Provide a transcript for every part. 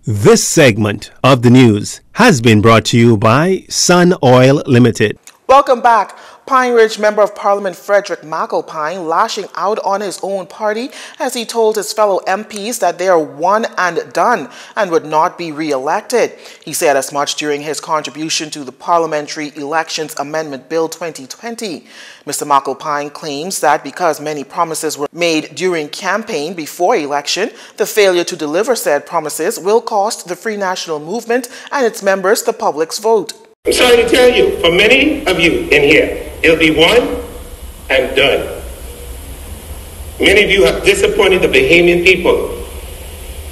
This segment of the news has been brought to you by Sun Oil Limited. Welcome back. Pine Ridge Member of Parliament Frederick McAlpine lashing out on his own party as he told his fellow MPs that they are one and done and would not be re-elected. He said as much during his contribution to the Parliamentary Elections Amendment Bill 2020. Mr. McAlpine claims that because many promises were made during campaign before election, the failure to deliver said promises will cost the Free National Movement and its members the public's vote. I'm sorry to tell you, for many of you in here, it'll be one and done. Many of you have disappointed the Bahamian people.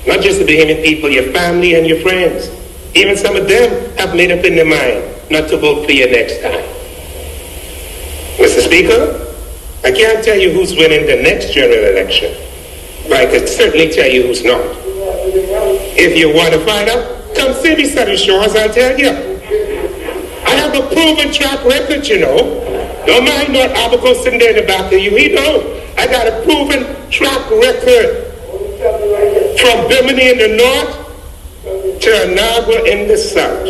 Not just the Bahamian people, your family and your friends. Even some of them have made up in their mind not to vote for you next time. Mr. Speaker, I can't tell you who's winning the next general election, but I can certainly tell you who's not. If you want to find out, come see me, Southern Shores, I'll tell you. I have a proven track record, you know. Don't mind North Abaco sitting there in the back of you. He don't. I got a proven track record. From Bimini in the north to Anagua in the south.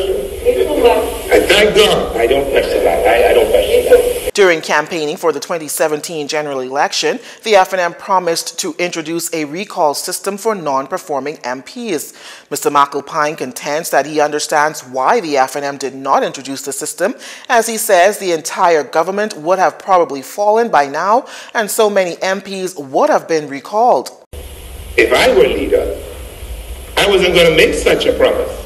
I thank God I don't question that. I don't question that. During campaigning for the 2017 general election, the FNM promised to introduce a recall system for non-performing MPs. Mr. McAlpine contends that he understands why the FNM did not introduce the system, as he says the entire government would have probably fallen by now, and so many MPs would have been recalled. If I were leader, I wasn't going to make such a promise.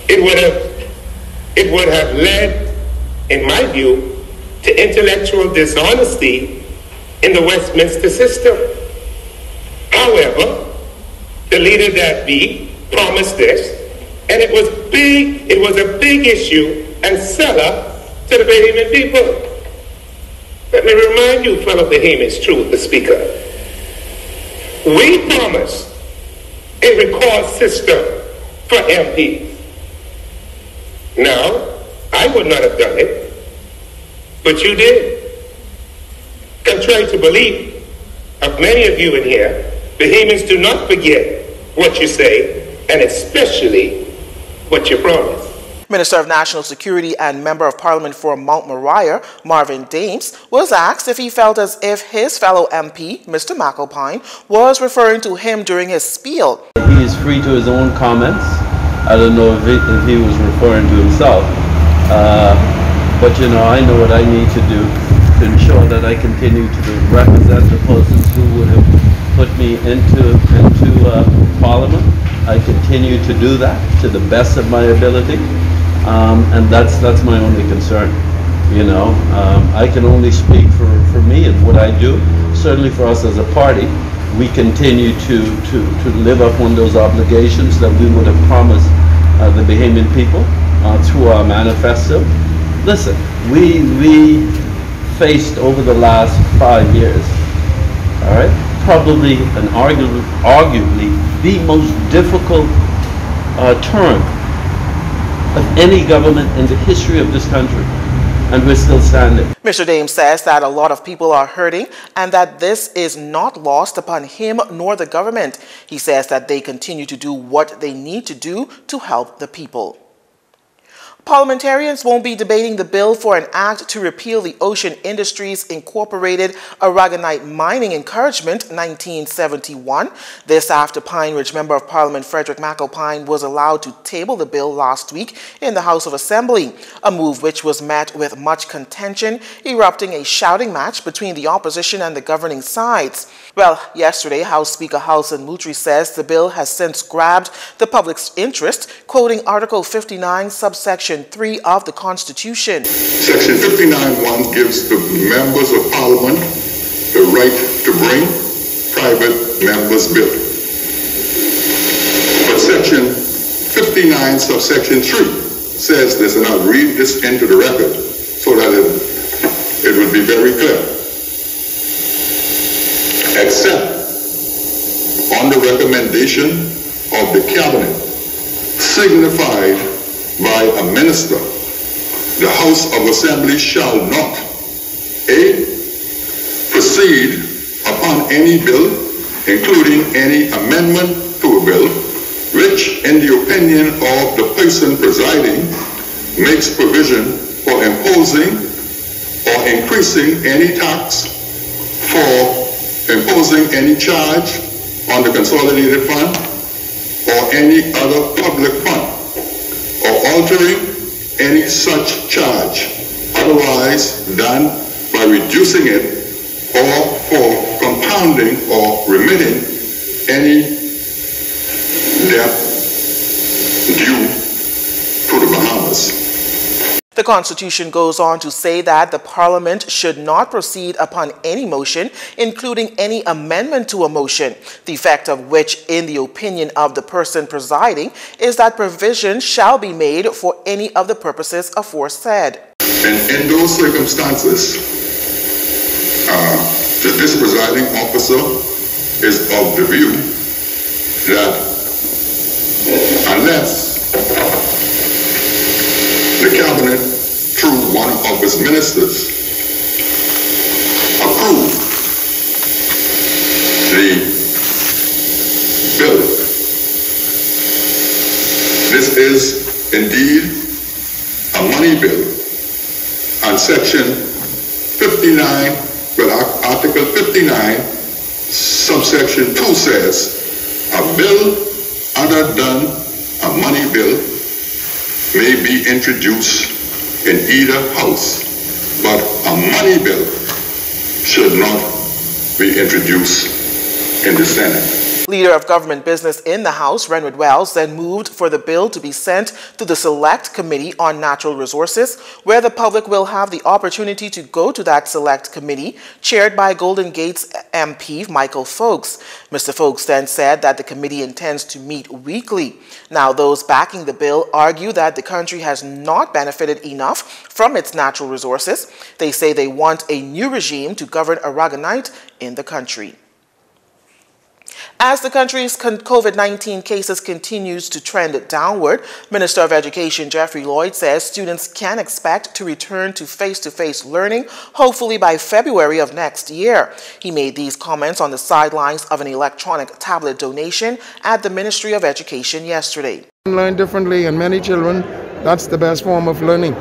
It would have led, in my view, to intellectual dishonesty in the Westminster system. However, the leader that be promised this, and it was big. It was a big issue and seller to the Bahamian people. Let me remind you, fellow Bahamians, truth, the Speaker. We promised a recall system for MPs. Now, I would not have done it, but you did. Contrary to belief of many of you in here, Bahamians do not forget what you say, and especially what you promise. Minister of National Security and Member of Parliament for Mount Moriah, Marvin Dames, was asked if he felt as if his fellow MP, Mr. McAlpine, was referring to him during his spiel. He is free to his own comments. I don't know if he was referring to himself. But you know, I know what I need to do to ensure that I continue to represent the persons who would have put me into Parliament. I continue to do that to the best of my ability, and that's my only concern. You know, I can only speak for me and what I do. Certainly for us as a party, we continue to live up on those obligations that we would have promised the Bahamian people through our manifesto. Listen, we faced over the last 5 years, all right, probably and arguably the most difficult term of any government in the history of this country. And we're still standing. Mr. Dames says that a lot of people are hurting and that this is not lost upon him nor the government. He says that they continue to do what they need to do to help the people. Parliamentarians won't be debating the bill for an act to repeal the Ocean Industries Incorporated Aragonite Mining Encouragement 1971. This after Pine Ridge Member of Parliament Frederick McAlpine was allowed to table the bill last week in the House of Assembly, a move which was met with much contention, erupting a shouting match between the opposition and the governing sides. Well, yesterday, House Speaker Halson Mutri says the bill has since grabbed the public's interest, quoting Article 59, subsection 3 of the Constitution. Section 59(1) gives the members of Parliament the right to bring private members' bill. But Section 59, subsection 3 says this, and I'll read this into the record so that it would be very clear. Except on the recommendation of the Cabinet, signified by a minister, the House of Assembly shall not A. Proceed upon any bill, including any amendment to a bill, which, in the opinion of the person presiding, makes provision for imposing or increasing any tax, for imposing any charge on the consolidated fund or any other public fund, or altering any such charge otherwise than by reducing it, or for compounding or remitting any debt due to the Bahamas. The Constitution goes on to say that the Parliament should not proceed upon any motion, including any amendment to a motion, the effect of which, in the opinion of the person presiding, is that provision shall be made for any of the purposes aforesaid. And in those circumstances, this presiding officer is of the view that unless the cabinet, through one of its ministers, approve the bill, this is indeed a money bill, and section 59, well, article 59, subsection 2 says, a bill other than a money bill may be introduced in either house, but a money bill should not be introduced in the Senate. Leader of Government Business in the House, Renwood Wells, then moved for the bill to be sent to the Select Committee on Natural Resources, where the public will have the opportunity to go to that Select Committee, chaired by Golden Gates MP Michael Folks. Mr. Folks then said that the committee intends to meet weekly. Now, those backing the bill argue that the country has not benefited enough from its natural resources. They say they want a new regime to govern Aragonite in the country. As the country's COVID-19 cases continues to trend downward, Minister of Education Jeffrey Lloyd says students can expect to return to face-to-face learning, hopefully by February of next year. He made these comments on the sidelines of an electronic tablet donation at the Ministry of Education yesterday. Learn differently, and many children, that's the best form of learning.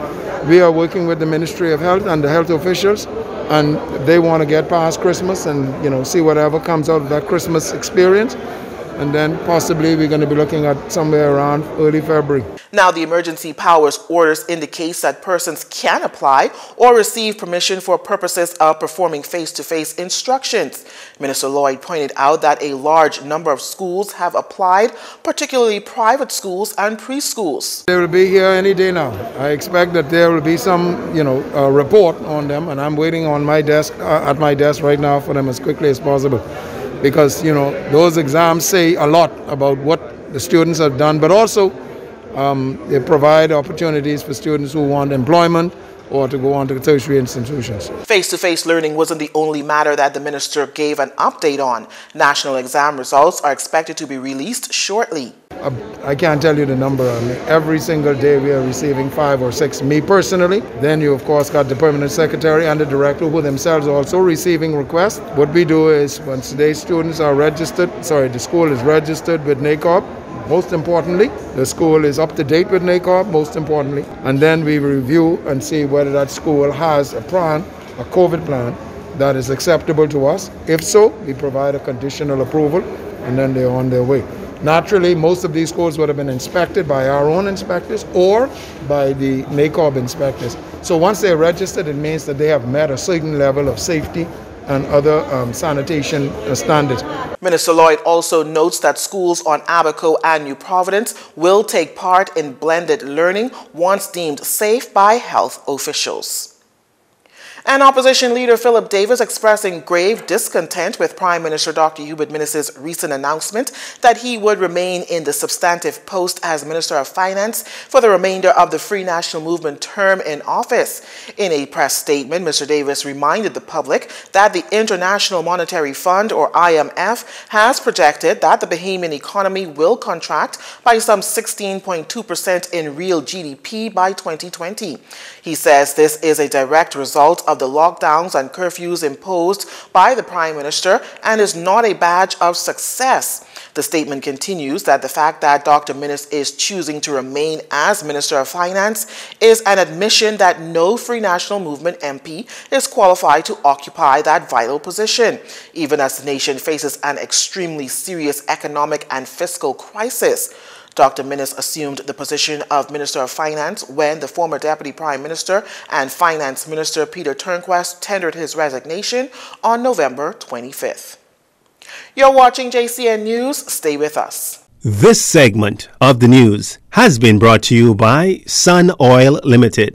We are working with the Ministry of Health and the health officials, and they want to get past Christmas and see whatever comes out of that Christmas experience, and then possibly we're going to be looking at somewhere around early February. Now, the emergency powers orders indicates that persons can apply or receive permission for purposes of performing face-to-face instructions. Minister Lloyd pointed out that a large number of schools have applied, particularly private schools and preschools. They will be here any day now. I expect that there will be some, report on them, and I'm waiting on my desk, at my desk right now for them as quickly as possible. Because, those exams say a lot about what the students have done, but also they provide opportunities for students who want employment or to go on to tertiary institutions. Face-to-face learning wasn't the only matter that the minister gave an update on. National exam results are expected to be released shortly. I can't tell you the number. Every single day we are receiving 5 or 6, me personally. Then you of course got the permanent secretary and the director who themselves are also receiving requests. What we do is once today's students are registered, the school is registered with NACOB, most importantly. The school is up to date with NACOB, most importantly. And then we review and see whether that school has a plan, a COVID plan, that is acceptable to us. If so, we provide a conditional approval and then they're on their way. Naturally, most of these schools would have been inspected by our own inspectors or by the NACOB inspectors. So once they're registered, it means that they have met a certain level of safety and other sanitation standards. Minister Lloyd also notes that schools on Abaco and New Providence will take part in blended learning once deemed safe by health officials. And opposition leader Philip Davis expressing grave discontent with Prime Minister Dr. Hubert Minnis's recent announcement that he would remain in the substantive post as Minister of Finance for the remainder of the Free National Movement term in office. In a press statement, Mr. Davis reminded the public that the International Monetary Fund, or IMF, has projected that the Bahamian economy will contract by some 16.2% in real GDP by 2020. He says this is a direct result of the lockdowns and curfews imposed by the Prime Minister and is not a badge of success. The statement continues that the fact that Dr. Minnis is choosing to remain as Minister of Finance is an admission that no Free National Movement MP is qualified to occupy that vital position, even as the nation faces an extremely serious economic and fiscal crisis. Dr. Minnis assumed the position of Minister of Finance when the former Deputy Prime Minister and Finance Minister Peter Turnquest tendered his resignation on November 25th. You're watching JCN News. Stay with us. This segment of the news has been brought to you by Sun Oil Limited.